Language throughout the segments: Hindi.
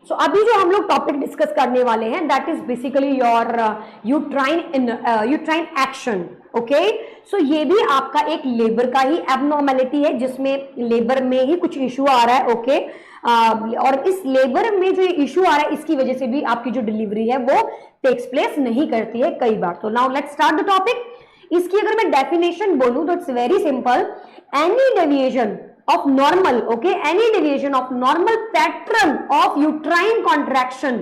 सो अभी जो हम लोग टॉपिक डिस्कस करने वाले हैं that is basically your uterine action. Okay, so ये भी आपका एक लेबर का ही एबनॉर्मेलिटी है जिसमें लेबर में ही कुछ इशू आ रहा है। ओके, और इस लेबर में जो इशू आ रहा है इसकी वजह से भी आपकी जो डिलीवरी है वो टेक्स प्लेस नहीं करती है कई बार। तो now let's start the topic. इसकी अगर मैं डेफिनेशन बोलूं तो it's very simple, any deviation of normal, okay, any deviation of normal pattern of uterine contraction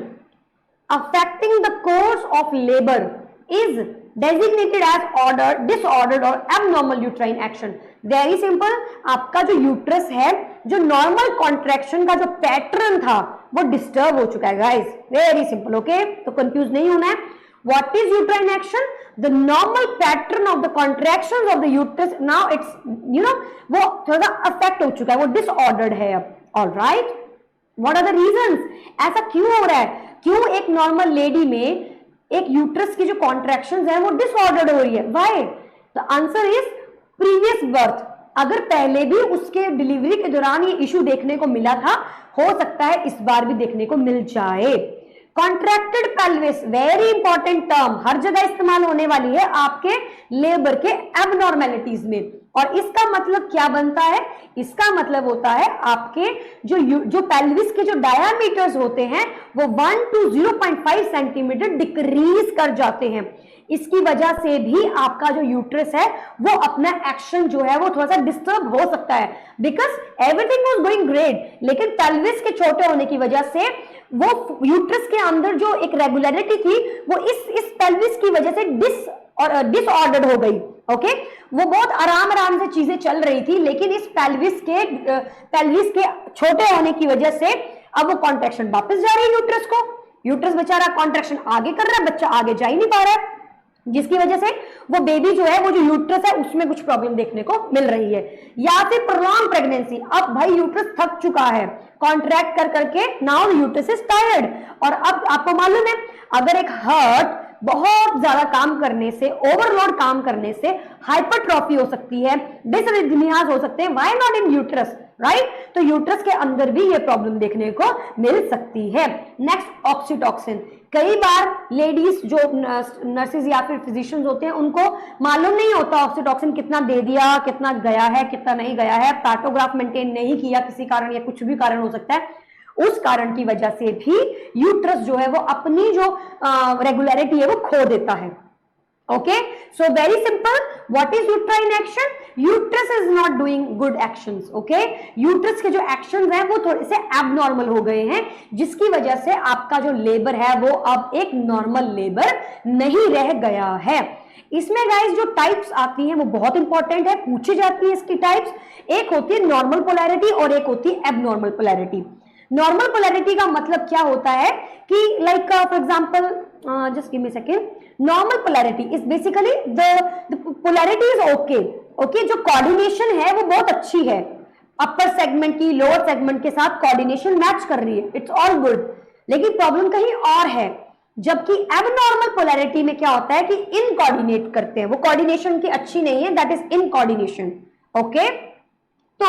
affecting the course of labor is designated as disordered or abnormal uterine action। very simple, आपका जो यूट्रस है, जो नॉर्मल कॉन्ट्रैक्शन का जो पैटर्न था वो डिस्टर्ब हो चुका है गाइस। वेरी सिंपल, ओके, तो कंफ्यूज नहीं होना है। What is uterine action? The normal pattern of the contractions of the uterus. Now it's, वो थोड़ा affect हो चुका है, वो disordered है अब। All right? What are the reasons? ऐसा क्यों हो रहा है? क्यों एक नॉर्मल लेडी में एक यूट्रस की जो कॉन्ट्रैक्शंस है वो डिसऑर्डर्ड हो रही है? Why? The answer is previous birth। अगर पहले भी उसके डिलीवरी के दौरान ये इशू देखने को मिला था, हो सकता है इस बार भी देखने को मिल जाए। Contracted pelvis, very important term, हर जगह इस्तेमाल होने वाली है आपके लेबर के एबनॉर्मेलिटीज में। और इसका मतलब क्या बनता है? इसका मतलब होता है आपके जो पेल्विस के जो डायामीटर्स होते हैं वो 1 to 0.5 सेंटीमीटर डिक्रीज कर जाते हैं। इसकी वजह से भी आपका जो यूट्रस है वो अपना एक्शन जो है वो थोड़ा सा डिस्टर्ब हो सकता है, because everything was going great, लेकिन पेल्विस के छोटे होने की वजह से वो यूट्रस के अंदर जो एक रेगुलरिटी थी वो इस पेल्विस की वजह से डिसऑर्डर्ड हो गई। ओके, वो बहुत आराम से चीजें चल रही थी, लेकिन इस पेल्विस के छोटे होने की वजह से अब वो कॉन्ट्रैक्शन वापस जा रही है यूट्रस को। यूट्रस बेचारा कॉन्ट्रैक्शन आगे कर रहा है, बच्चा आगे जा ही नहीं पा रहा है, जिसकी वजह से वो बेबी जो है, वो जो यूट्रस है उसमें कुछ प्रॉब्लम देखने को मिल रही है। या फिर प्रोलॉन्ग प्रेगनेंसी, अब भाई यूट्रस थक चुका है कॉन्ट्रैक्ट कर करके, नाउ यूट्रस इज टायर्ड। और अब आपको मालूम है अगर एक हार्ट बहुत ज्यादा काम करने से, ओवरलोड काम करने से हाइपरट्रॉफी हो सकती है, डिसरिथमियाज हो सकते हैं, why not in uterus, right? तो यूट्रस के अंदर भी ये प्रॉब्लम देखने को मिल सकती है। Next, oxytocin. कई बार लेडीज जो नर्सेज या फिर फिजिशियंस होते हैं उनको मालूम नहीं होता ऑक्सीटॉसिन कितना दे दिया, कितना गया है, कितना नहीं गया है, पैटोग्राफ मेंटेन नहीं किया किसी कारण या कुछ भी कारण हो सकता है, उस कारण की वजह से भी यूट्रस जो है वो अपनी जो रेगुलरिटी है वो खो देता है। Okay, so very simple, what is uterine action? Uterus is not doing good actions. Okay, uterus के जो एक्शंस हैं वो थोड़े से एबनॉर्मल हो गए हैं, जिसकी वजह से आपका जो लेबर है वो अब एक नॉर्मल लेबर नहीं रह गया है। इसमें गाइस जो टाइप्स आती हैं वो बहुत इंपॉर्टेंट है, पूछी जाती है इसकी टाइप्स। एक होती है नॉर्मल पोलैरिटी और एक होती है एबनॉर्मल पोलैरिटी। नॉर्मल पोलैरिटी का मतलब क्या होता है कि like for example, just give me second, normal polarity is basically the polarity is okay. Okay, जो कोऑर्डिनेशन है वो बहुत अच्छी है, अपर सेगमेंट की लोअर सेगमेंट के साथ कोऑर्डिनेशन मैच कर रही है, इट्स ऑल गुड। लेकिन प्रॉब्लम कहीं और है, जबकि एबनॉर्मल पोलैरिटी में क्या होता है कि इनकोऑर्डिनेट करते हैं, वो कोऑर्डिनेशन की अच्छी नहीं है, दैट इज इनकोऑर्डिनेशन। ओके, तो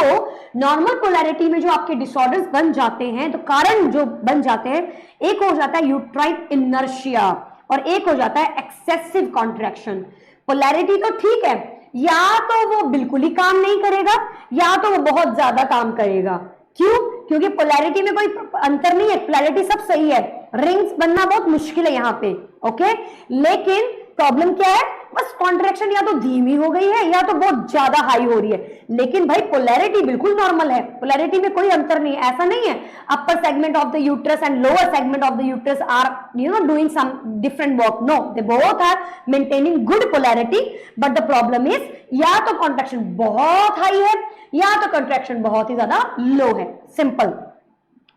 नॉर्मल पोलैरिटी में जो आपके डिसऑर्डर्स बन जाते हैं, तो कारण जो बन जाते हैं, एक हो जाता है यूट्राइन इनर्शिया और एक हो जाता है एक्सेसिव कॉन्ट्रैक्शन। पोलैरिटी तो ठीक है, या तो वो बिल्कुल ही काम नहीं करेगा या तो वो बहुत ज्यादा काम करेगा। क्यों? क्योंकि पोलैरिटी में कोई अंतर नहीं है, पोलैरिटी सब सही है, रिंग्स बनना बहुत मुश्किल है यहाँ पे। ओके, लेकिन प्रॉब्लम क्या है? बस कॉन्ट्रैक्शन या तो धीमी हो गई है या तो बहुत ज्यादा हाई हो रही है, लेकिन भाई पोलैरिटी बिल्कुल नॉर्मल है, पोलैरिटी में कोई अंतर नहीं है। ऐसा नहीं है upper segment of the uterus and lower segment of the uterus are doing some different work, no, they both are maintaining good polarity, but the problem is या तो कॉन्ट्रैक्शन बहुत हाई है या तो कॉन्ट्रैक्शन बहुत ही ज्यादा लो है, सिंपल।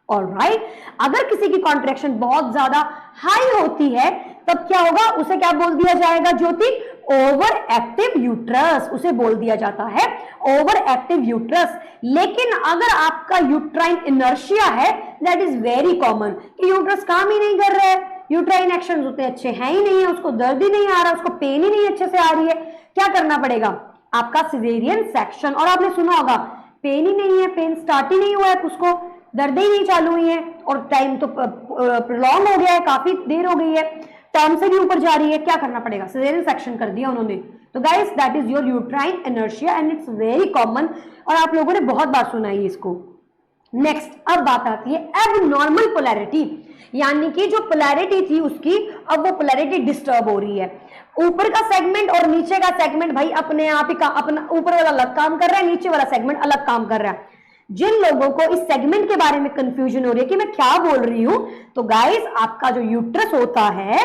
ऑलराइट, अगर किसी की कॉन्ट्रैक्शन बहुत ज्यादा हाई होती है तब क्या होगा? उसे क्या बोल दिया जाएगा ज्योति? ओवर एक्टिव यूट्रस, उसे बोल दिया जाता है ओवर एक्टिव यूट्रस। लेकिन अगर आपका यूट्राइन इनर्शिया है, दैट इज वेरी कॉमन कि यूट्रस काम ही नहीं कर रहा है, यूट्राइन एक्शंस उतने अच्छे हैं ही नहीं है, उसको दर्द ही नहीं आ रहा, उसको पेन ही नहीं अच्छे से आ रही है, क्या करना पड़ेगा? आपका सिजेरियन सेक्शन। और आपने सुना होगा पेन ही नहीं है, पेन स्टार्ट ही नहीं हुआ है उसको, दर्दें ही नहीं चालू हुई है और टाइम तो प्रोलॉन्ग हो गया है, काफी देर हो गई है, टर्म से भी ऊपर जा रही है, क्या करना पड़ेगा? सिजेरियन सेक्शन कर दिया उन्होंने। तो guys that is your uterine inertia and it's very common और आप लोगों ने बहुत बार सुना है इसको। नेक्स्ट, अब बात आती है एबनॉर्मल पोलैरिटी, यानी कि जो पोलैरिटी थी उसकी अब वो पोलैरिटी डिस्टर्ब हो रही है। ऊपर का सेगमेंट और नीचे का सेगमेंट भाई अपने आप ही अपना ऊपर वाला अलग काम कर रहा है, नीचे वाला सेगमेंट अलग काम कर रहा है। जिन लोगों को इस सेगमेंट के बारे में कंफ्यूजन हो रही है कि मैं क्या बोल रही हूं, तो गाइस आपका जो यूट्रस होता है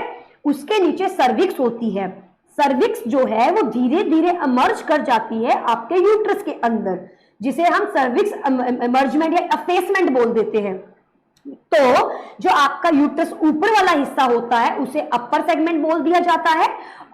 उसके नीचे सर्विक्स होती है। सर्विक्स जो है वो धीरे धीरे इमर्ज कर जाती है आपके यूट्रस के अंदर, जिसे हम सर्विक्स इमर्जमेंट या एफेसमेंट बोल देते हैं। तो जो आपका यूट्रस ऊपर वाला हिस्सा होता है उसे अपर सेगमेंट बोल दिया जाता है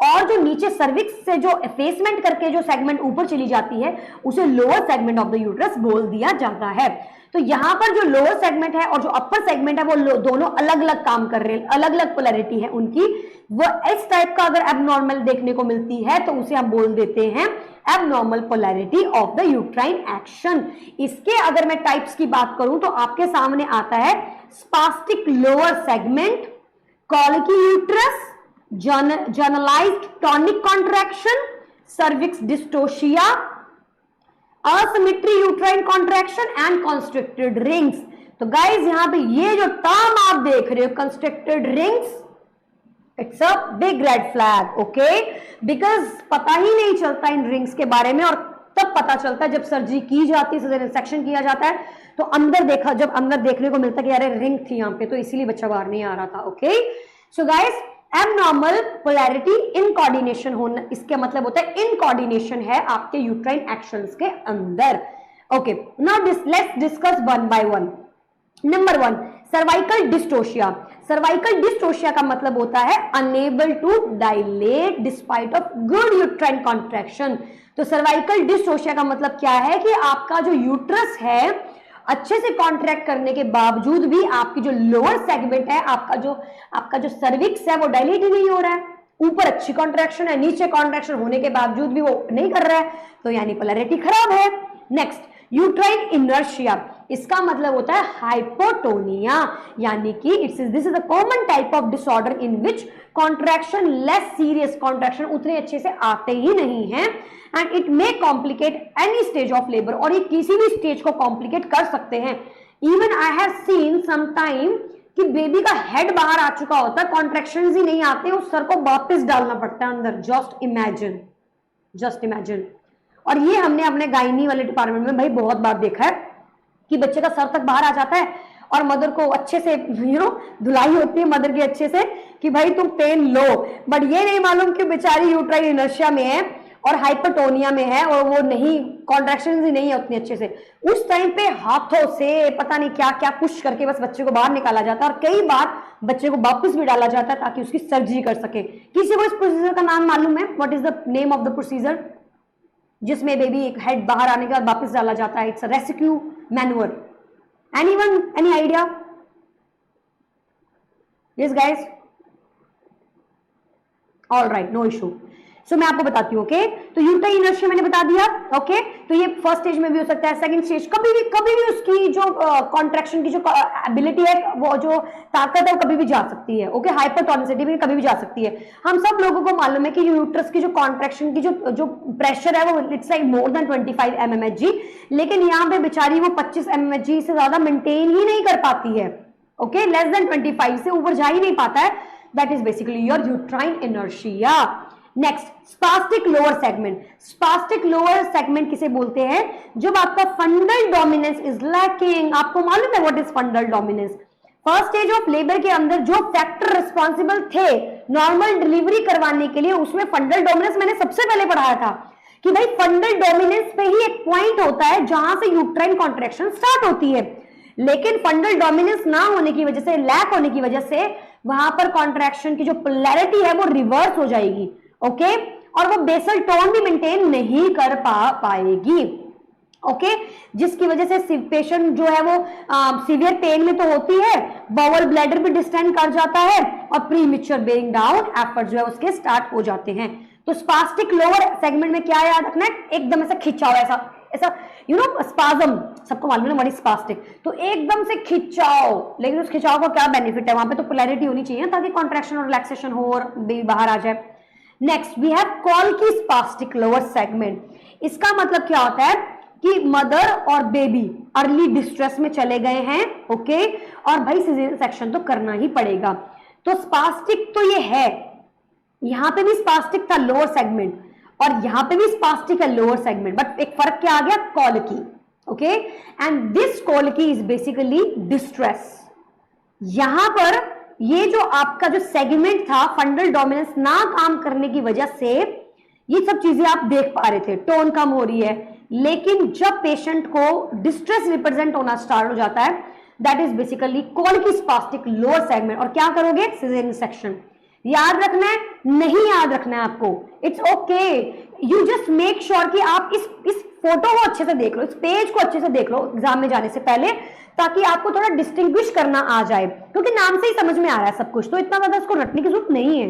और जो नीचे सर्विक्स से जो एफेसमेंट करके जो सेगमेंट ऊपर चली जाती है उसे lower segment of the uterus बोल दिया जाता है। तो यहां पर जो लोअर सेगमेंट है और जो अपर सेगमेंट है वो दोनों अलग अलग काम कर रहे हैं, अलग अलग पोलैरिटी है उनकी। वो इस टाइप का अगर एबनॉर्मल देखने को मिलती है तो उसे हम बोल देते हैं abnormal polarity of the uterine action. इसके अगर मैं टाइप्स की बात करूं तो आपके सामने आता है spastic lower segment, colicky uterus, generalized tonic contraction, cervix dystocia, asymmetry uterine contraction and constricted rings. तो गाइज यहां पे ये जो टर्म आप देख रहे हो constricted rings, it's a big red flag, okay, because पता ही नहीं चलता इन रिंग्स के बारे में और तब पता चलता है जब सर्जरी की जाती है, सिजेरियन सेक्शन किया जाता है तो अंदर देखा, जब अंदर देखने को मिलता है कि यार रिंग थी यहाँ पे तो इसीलिए बच्चा बाहर नहीं आ रहा था। Okay, so guys abnormal polarity in coordination होना, इसका मतलब होता है इन कोऑर्डिनेशन है आपके यूट्राइन एक्शंस के अंदर। Okay, now let's discuss one by one. Number 1, cervical dystocia. Cervical dystocia का मतलब होता है unable to dilate despite of good uterine contraction. तो सर्वाइकल डिस्टोशिया का मतलब क्या है कि आपका जो यूट्रस है अच्छे से कॉन्ट्रैक्ट करने के बावजूद भी आपकी जो लोअर सेगमेंट है, आपका जो सर्विक्स है वो डायलेट ही नहीं हो रहा है। ऊपर अच्छी कॉन्ट्रैक्शन है, नीचे कॉन्ट्रैक्शन होने के बावजूद भी वो नहीं कर रहा है, तो यानी पोलैरिटी खराब है। Next, uterine inertia. इसका मतलब होता है हाइपोटोनिया, यानी कि this is a common type of disorder in which contraction less serious, contraction उतने अच्छे से आते ही नहीं है and it may complicate any stage of labour, और ये किसी भी स्टेज को कॉम्प्लिकेट कर सकते हैं। Even I have seen some time कि बेबी का हेड बाहर आ चुका होता है, कॉन्ट्रैक्शंस ही नहीं आते, उस सर को वापस डालना पड़ता है अंदर। Just imagine. और ये हमने अपने गायनी वाले डिपार्टमेंट में भाई बहुत बार देखा है कि बच्चे का सर तक बाहर आ जाता है और मदर को अच्छे से धुलाई होती है मदर की अच्छे से कि भाई तुम पेन लो, बट ये नहीं मालूम कि बेचारी यूट्राइन इनर्शिया में है और हाइपोटोनिया में है और वो नहीं, कॉन्ट्रैक्शंस ही नहीं है उतनी अच्छे से। उस टाइम पे हाथों से पता नहीं क्या क्या पुश करके बस बच्चे को बाहर निकाला जाता है और कई बार बच्चे को वापस भी डाला जाता है ताकि उसकी सर्जरी कर सके। किसी को इस प्रोसीजर का नाम मालूम है? What is the name of the procedure जिसमें बेबी एक हेड बाहर आने के बाद वापस डाला जाता है? It's a rescue manoeuvre. Anyone, any idea? Yes guys, all right, no issue. So मैं आपको बताती हूँ। ओके, तो यूट्राइन इनर्शिया मैंने बता दिया। ओके, तो ये फर्स्ट स्टेज में भी हो सकता है, सेकंड स्टेज, कभी भी उसकी जो कॉन्ट्रैक्शन की जो एबिलिटी है, वो जो ताकत है वो कभी भी जा सकती है। ओके, हाइपरटोनिसिटी भी कभी भी जा सकती है। हम सब लोगों को मालूम है कि यूट्रस की जो कॉन्ट्रैक्शन की जो प्रेशर है वो it's like more than 25 mmHg, लेकिन यहाँ पे बेचारी वो 25 mmHg से ज्यादा मेंटेन ही नहीं कर पाती है। ओके, लेस देन 25 से ऊपर जा ही नहीं पाता है। That is basically your uterine inertia. Next, spastic lower segment. Spastic lower segment किसे बोलते हैं? जब आपका फंडल डोमिनेंस इज लैकिंग। आपको मालूम है what is फंडल dominance? First stage of labour के अंदर जो फैक्टर रिस्पॉन्सिबल थे नॉर्मल डिलीवरी करवाने के लिए, उसमें फंडल डोमिनेंस मैंने सबसे पहले पढ़ाया था कि भाई फंडल डोमिनेंस पे ही एक पॉइंट होता है जहां से यूट्राइन कॉन्ट्रैक्शन स्टार्ट होती है, लेकिन फंडल डोमिनेंस ना होने की वजह से, लैक होने की वजह से वहां पर कॉन्ट्रैक्शन की जो पोलैरिटी है वो रिवर्स हो जाएगी। ओके, और वो बेसल टोन भी मेंटेन नहीं कर पाएगी। ओके, जिसकी वजह से पेशेंट जो है वो सीवियर पेन में तो होती है, बाउल ब्लैडर भी डिस्टेंड कर जाता है और प्रीमेच्योर बेरिंग डाउन एफर्ट जो है उसके स्टार्ट हो जाते हैं। तो स्पास्टिक लोअर सेगमेंट में क्या याद रखना है? एकदम ऐसा खिंचा हुआ, ऐसा ऐसा स्पाज्म, सबको मालूम है हमारी स्पास्टिक, तो एकदम से खिंचाव, लेकिन उस खिंचाव का क्या बेनिफिट है, वहां पे तो पोलैरिटी होनी चाहिए ताकि कॉन्ट्रैक्शन और रिलैक्सेशन हो और बेबी बाहर आ जाए। Next we have colicky spastic lower segment. इसका मतलब क्या होता है कि मदर और बेबी अर्ली डिस्ट्रेस में चले गए हैं, ओके, और भाई सिजेरियन सेक्शन तो करना ही पड़ेगा। तो स्पास्टिक तो ये है, यहां पे भी स्पास्टिक था लोअर सेगमेंट और यहां पे भी स्पास्टिक है लोअर सेगमेंट, बट एक फर्क क्या आ गया, colicky, okay, and this colicky is basically distress. यहां पर ये जो आपका जो सेगमेंट था फंडल डोमिनेंस ना काम करने की वजह से ये सब चीजें आप देख पा रहे थे, टोन कम हो रही है, लेकिन जब पेशेंट को डिस्ट्रेस रिप्रेजेंट होना स्टार्ट हो जाता है, that is basically colicky spastic lower segment. और क्या करोगे, सिजेरियन सेक्शन। याद रखना है, नहीं याद रखना है आपको, it's okay, you just make sure कि आप इस फोटो को अच्छे से देख लो, इस पेज को अच्छे से देख लो एग्जाम में जाने से पहले, ताकि आपको थोड़ा डिस्टिंग्विश करना आ जाए, क्योंकि नाम से ही समझ में आ रहा है सब कुछ, तो इतना ज्यादा इसको रटने की जरूरत नहीं है।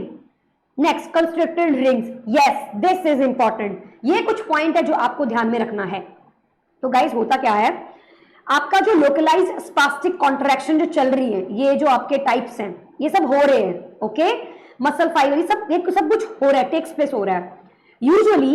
Next, constricted rings, yes this is important, ये कुछ पॉइंट है जो आपको ध्यान में रखना है। तो गाइस होता क्या है, आपका जो लोकलाइज स्पास्टिक कॉन्ट्रैक्शन जो चल रही है, ये जो आपके टाइप्स हैं ये सब हो रहे हैं, ओके, मसल फाइबर ये सब कुछ हो रहा है, टेक्स प्लेस हो रहा है usually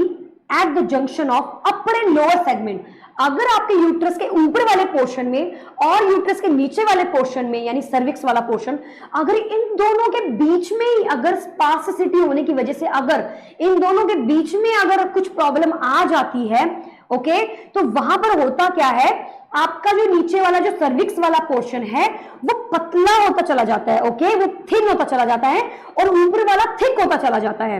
at the junction of upper and lower segment. अगर आपके यूट्रस के ऊपर वाले पोर्शन में और यूट्रस के नीचे वाले पोर्शन में यानी सर्विक्स वाला पोर्शन, अगर इन दोनों के बीच में ही अगर स्पास्टिसिटी होने की वजह से अगर इन दोनों के बीच में अगर कुछ प्रॉब्लम आ जाती है, ओके, तो वहां पर होता क्या है, आपका जो नीचे वाला जो सर्विक्स वाला पोर्शन है वो पतला होता चला जाता है, ओके, वो थिन होता चला जाता है और ऊपर वाला थिक होता चला जाता है,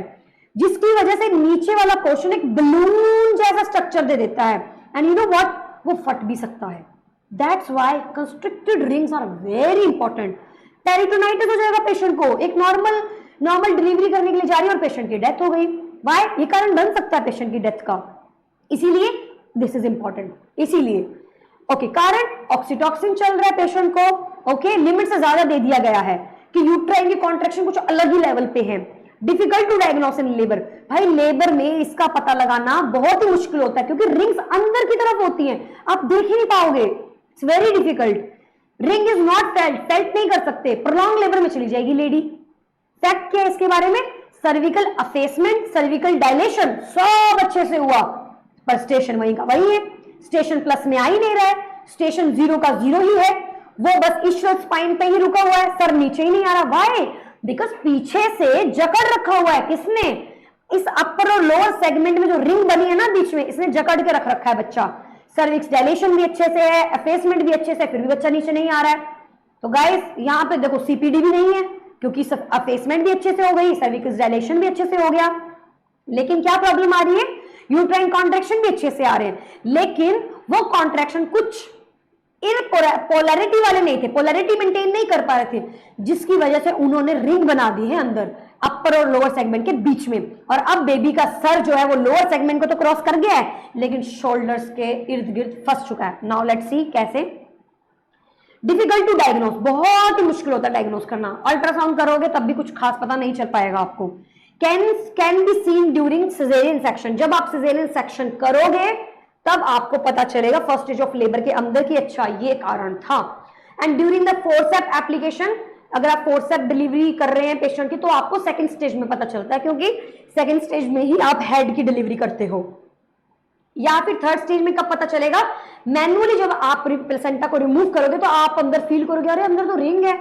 जिसकी वजह से नीचे वाला पोर्शन एक बलून जैसा स्ट्रक्चर दे देता है, एंड यू नो व्हाट, वो फट भी सकता है। That's why constricted rings are very important. Peritonitis हो जाएगा पेशेंट को, एक नॉर्मल डिलीवरी करने के लिए जा रही है और पेशेंट की डेथ हो गई, व्हाई, ये कारण बन सकता है पेशेंट की डेथ का, इसीलिए दिस इज इंपॉर्टेंट। इसीलिए ओके, कारण ऑक्सीटॉक्सिन चल रहा है पेशेंट को, ओके, लिमिट से ज्यादा दे दिया गया है कि यूट्राइन की कॉन्ट्रैक्शन कुछ अलग ही लेवल पे है। Difficult to diagnose in labour, भाई लेबर में इसका पता लगाना बहुत ही मुश्किल होता है क्योंकि रिंग्स अंदर की तरफ होती हैं, आप देख ही नहीं पाओगे, it's very difficult. Ring is not felt नहीं कर सकते, प्रोलॉन्ग लेबर में चली जाएगी लेडी। फैक्ट क्या है इसके बारे में, सर्विकल अफेसमेंट, सर्विकल डायलेशन सब अच्छे से हुआ, पर स्टेशन वहीं का वही है, स्टेशन प्लस में आ ही नहीं रहा है, स्टेशन 0 का 0 ही है, वो बस ईश्वर स्पाइन पे ही रुका हुआ है, सर नीचे ही नहीं आ रहा। व्हाई, बिकॉज पीछे से जकड़ रखा हुआ है, किसने, इस अपर और लोअर सेगमेंट में जो रिंग बनी है ना बीच में, इसने जकड़ के रख रखा है बच्चा। सर्विक्स डायलेशन भी अच्छे से है, अफेसमेंट भी अच्छे से, फिर भी बच्चा नीचे नहीं आ रहा है। तो गाइस यहाँ पे देखो सीपीडी भी नहीं है क्योंकि अफेसमेंट भी अच्छे से हो गई, सर्विक्स डायलेशन भी अच्छे से हो गया, लेकिन क्या प्रॉब्लम आ रही है, यूट्राइन कॉन्ट्रैक्शन भी अच्छे से आ रहे हैं, लेकिन वो कॉन्ट्रैक्शन कुछ पोलैरिटी वाले नहीं थे, पोलैरिटी मेंटेन नहीं कर पा रहे थे, जिसकी वजह से उन्होंने रिंग बना दी है अंदर अपर और लोअर सेगमेंट के बीच में। और अब बेबी का सर जो है वो लोअर सेगमेंट को तो क्रॉस कर गया है, लेकिन शोल्डर्स के इर्द गिर्द फंस चुका है। नाउ लेट्स सी कैसे। डिफिकल्ट टू डायग्नोस, बहुत ही मुश्किल होता है डायग्नोस करना, अल्ट्रासाउंड करोगे तब भी कुछ खास पता नहीं चल पाएगा आपको। Can be seen during caesarean section, जब आप सिजेरियन सेक्शन करोगे तब आपको पता चलेगा फर्स्ट स्टेज ऑफ लेबर के अंदर की, अच्छा ये कारण था। And during the forceps application, अगर आप फोर्सेप डिलीवरी कर रहे हैं पेशेंट की तो आपको सेकंड स्टेज में पता चलता है, क्योंकि सेकंड स्टेज में ही आप हेड की डिलीवरी करते हो। या फिर थर्ड स्टेज में कब पता चलेगा, मैन्युअली जब आप प्लेसेंटा को रिमूव करोगे तो आप अंदर फील करोगे अरे अंदर तो रिंग है,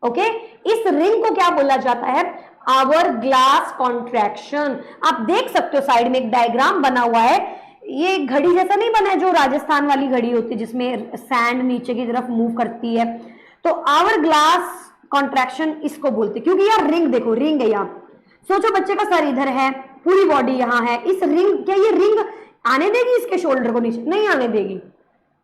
ओके। इस रिंग को क्या बोला जाता है, आवर ग्लास कॉन्ट्रैक्शन। आप देख सकते हो साइड में एक डायग्राम बना हुआ है, ये घड़ी जैसा नहीं बना है जो राजस्थान वाली घड़ी होती है जिसमें सैंड नीचे की तरफ मूव करती है, तो आवर ग्लास कॉन्ट्रैक्शन इसको बोलते हैं, क्योंकि यार रिंग देखो, रिंग है यहाँ, सोचो बच्चे का सर इधर है, पूरी बॉडी यहाँ है, इस रिंग, क्या ये रिंग आने देगी इसके शोल्डर को नीचे, नहीं आने देगी,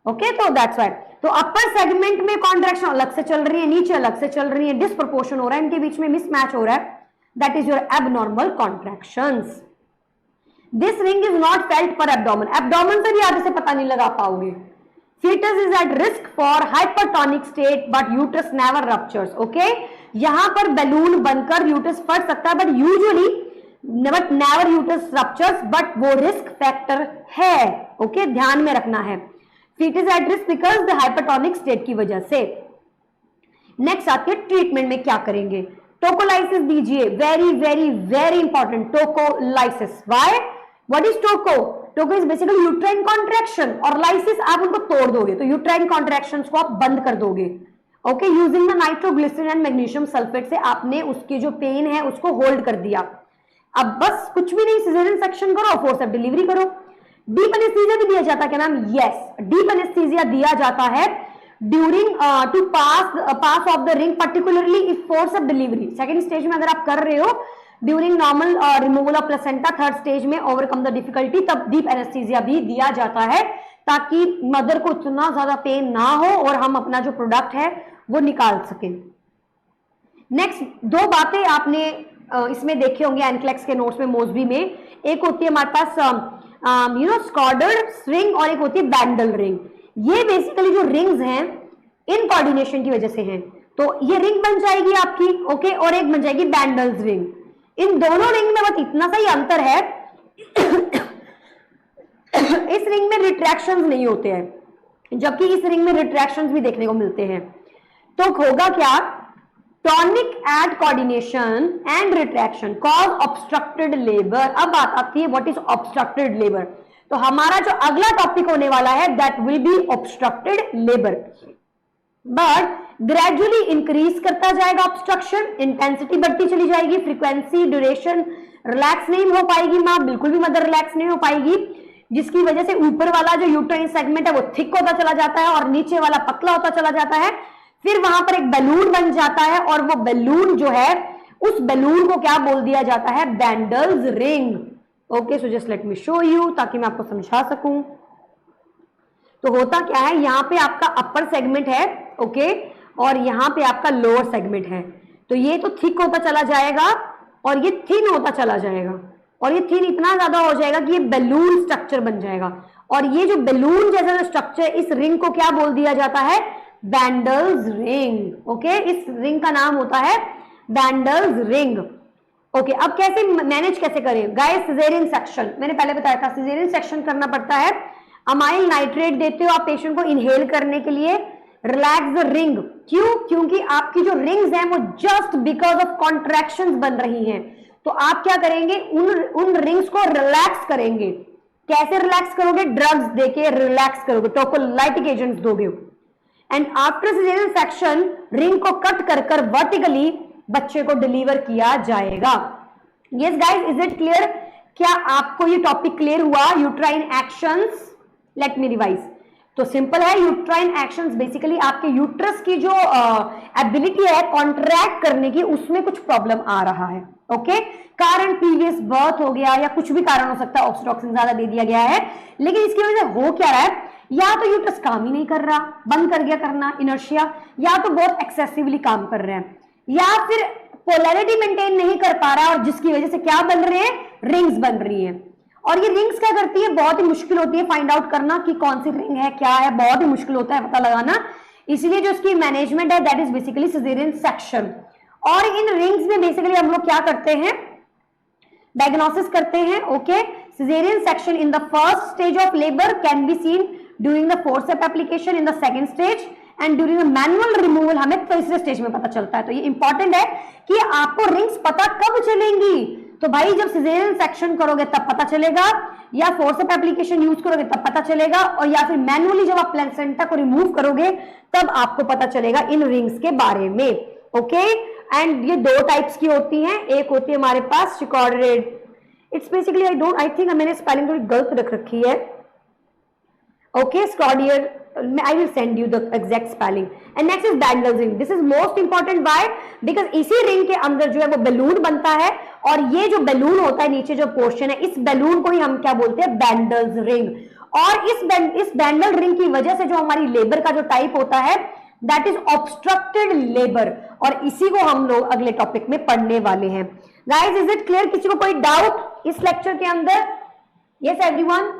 ओके। तो दैट्स व्हाई, तो अपर सेगमेंट में कॉन्ट्रैक्शन अलग से चल रही है, नीचे अलग से चल रही है, डिस्प्रोपोर्शन हो रहा है, इनके बीच में मिसमैच हो रहा है, that is your abnormal contractions. This ring is not felt per abdomen, abdomen से भी आगे से पता नहीं लगा पाओगे। Fetus is at risk for hypertonic state but uterus never ruptures, okay. यहां पर बैलून बनकर यूट्रस फट सकता है, but usually never uterus ruptures, but वो रिस्क फैक्टर है, ओके, ध्यान में रखना है। Fetus is at risk because the hypertonic state की वजह से। नेक्स्ट आती है ट्रीटमेंट में क्या करेंगे। टोकोलाइसिस दीजिए, very very very important, tocolysis. Why, what is toco? Toco is basically uterine contraction, और लाइसिस आप उनको तोड़ दोगे, तो यूट्राइन कॉन्ट्रैक्शंस को आप बंद कर दोगे। Okay, using the nitroglycerine and magnesium sulphate से आपने उसकी जो पेन है उसको होल्ड कर दिया। अब बस कुछ भी नहीं, सिजेरियन सेक्शन करो, फोर्सेप्स डिलीवरी करो। डीप एनेस्थीसिया भी दिया जाता है, क्या मैम? यस, डीप एनेस्थीसिया दिया जाता है during to pass of the ring, particularly if forceps delivery. Second stage में अगर आप कर रहे हो, during normal removal of placenta, third stage में ओवरकम द डिफिकल्टी, तब डीप एनेस्थीसिया भी दिया जाता है ताकि मदर को इतना ज्यादा पेन ना हो और हम अपना जो प्रोडक्ट है वो निकाल सके। नेक्स्ट दो बातें आपने इसमें देखे होंगे एनक्लेक्स के नोट्स में, मोसबी में। एक होती है हमारे पास स्कॉर्डर्ड रिंग और एक होती है बैंडल रिंग। ये बेसिकली जो रिंग्स हैं इन कोऑर्डिनेशन की वजह से हैं, तो ये रिंग बन जाएगी आपकी, ओके, और एक बन जाएगी बैंडल्स रिंग। इन दोनों रिंग में बस इतना सा ही अंतर है इस रिंग में रिट्रैक्शंस नहीं होते हैं, जबकि इस रिंग में रिट्रैक्शंस भी देखने को मिलते हैं। तो होगा क्या? Tonic at coordination and retraction cause obstructed labour. अब बात आती है व्हाट इज ऑब्स्ट्रक्टेड लेबर। तो हमारा जो अगला टॉपिक होने वाला है that will be obstructed labour, but gradually increase करता जाएगा ऑब्स्ट्रक्शन, इंटेंसिटी बढ़ती चली जाएगी, फ्रीक्वेंसी, ड्यूरेशन, रिलैक्स नहीं हो पाएगी मां, बिल्कुल भी मदर रिलैक्स नहीं हो पाएगी, जिसकी वजह से ऊपर वाला जो यूट्राइन सेगमेंट है वो थिक होता चला जाता है और नीचे वाला पतला होता चला जाता है। फिर वहां पर एक बैलून बन जाता है और वो बैलून जो है, उस बैलून को क्या बोल दिया जाता है? Bandl's ring. Okay, so just let me show you ताकि मैं आपको समझा सकूं। तो होता क्या है, यहाँ पे आपका अपर सेगमेंट है, ओके, और यहाँ पे आपका लोअर सेगमेंट है। तो ये तो थिक होता चला जाएगा और ये थिन होता चला जाएगा, और ये थिन इतना ज्यादा हो जाएगा कि ये बैलून स्ट्रक्चर बन जाएगा। और ये जो बैलून जैसा जो स्ट्रक्चर, इस रिंग को क्या बोल दिया जाता है? Bandl's ring. ओके, इस रिंग का नाम होता है बैंडल्स रिंग। ओके, अब कैसे मैनेज कैसे करें गाइस? सिजेरियन सेक्शन मैंने पहले बताया था, सिजेरियन सेक्शन करना पड़ता है। अमाइल नाइट्रेट देते हो आप पेशेंट को इनहेल करने के लिए, रिलैक्स द रिंग। क्यों? क्योंकि आपकी जो रिंग्स हैं वो जस्ट बिकॉज ऑफ कॉन्ट्रैक्शंस बन रही हैं, तो आप क्या करेंगे? उन रिंग्स को रिलैक्स करेंगे। कैसे रिलैक्स करोगे? ड्रग्स देके रिलैक्स करोगे, टोकोलाइटिक एजेंट्स दोगे। And after caesarean section ring को कट कर कर वर्टिकली बच्चे को डिलीवर किया जाएगा। Yes guys, is it clear? क्या आपको ये टॉपिक क्लियर हुआ? Uterine actions, let me revise. तो सिंपल है, यूट्राइन एक्शंस बेसिकली आपके यूट्रस की जो एबिलिटी है कॉन्ट्रैक्ट करने की, उसमें कुछ प्रॉब्लम आ रहा है। ओके, कारण प्रीवियस बर्थ हो गया या कुछ भी कारण हो सकता है, ऑक्सीटोसिन ज्यादा दे दिया गया है, लेकिन इसकी वजह से हो क्या रहा है? या तो यूट्रस काम ही नहीं कर रहा, बंद कर गया करना, इनर्शिया, या तो बहुत एक्सेसिवली काम कर रहे हैं, या फिर पोलैरिटी मेंटेन नहीं कर पा रहा है, और जिसकी वजह से क्या बन रहे हैं? रिंग्स बन रही हैं। और ये रिंग्स क्या करती है? बहुत ही मुश्किल होती है फाइंड आउट करना कि कौन सी रिंग है, क्या है, बहुत ही मुश्किल होता है पता लगाना। इसीलिए जो इसकी मैनेजमेंट है that is basically caesarean section. और इन रिंग्स में बेसिकली हम लोग क्या करते हैं? डायग्नोसिस करते हैं। Okay, caesarean section in the first stage of labour can be seen during the forceps application in the second stage and during the manual removal हमें तीसरे स्टेज में पता चलता है। तो ये इंपॉर्टेंट है कि आपको रिंग्स पता कब चलेंगी। तो भाई जब सिजेरियन सेक्शन करोगे तब पता चलेगा, या फोर्सेप्स एप्लीकेशन यूज करोगे तब पता चलेगा, और या फिर मैनुअली जब आप प्लेसेंटा को रिमूव करोगे तब आपको पता चलेगा इन रिंग्स के बारे में। ओके, एंड ये दो टाइप्स की होती हैं। एक होती है हमारे पास शिकॉर्डेड, इट्स बेसिकली आई थिंक मैंने स्पेलिंग थोड़ी गलत रख रखी है। ओके, स्कॉर्डियर, I will send you the exact spelling. And next is Bandel ring. This is most important. Why? Because इसी रिंग के अंदर जो है वो बैलून बनता है, और ये जो बैलून होता है नीचे जो पोर्शन है, इस बैलून को ही हम क्या बोलते हैं? बैंडल्स रिंग। और इस बैंडल रिंग की वजह से जो हमारी लेबर का जो टाइप होता है दैट इज ऑब्स्ट्रक्टेड लेबर, और इसी को हम लोग अगले टॉपिक में पढ़ने वाले हैं। Guys, is it clear? किसी को कोई डाउट इस लेक्चर के अंदर? Yes everyone?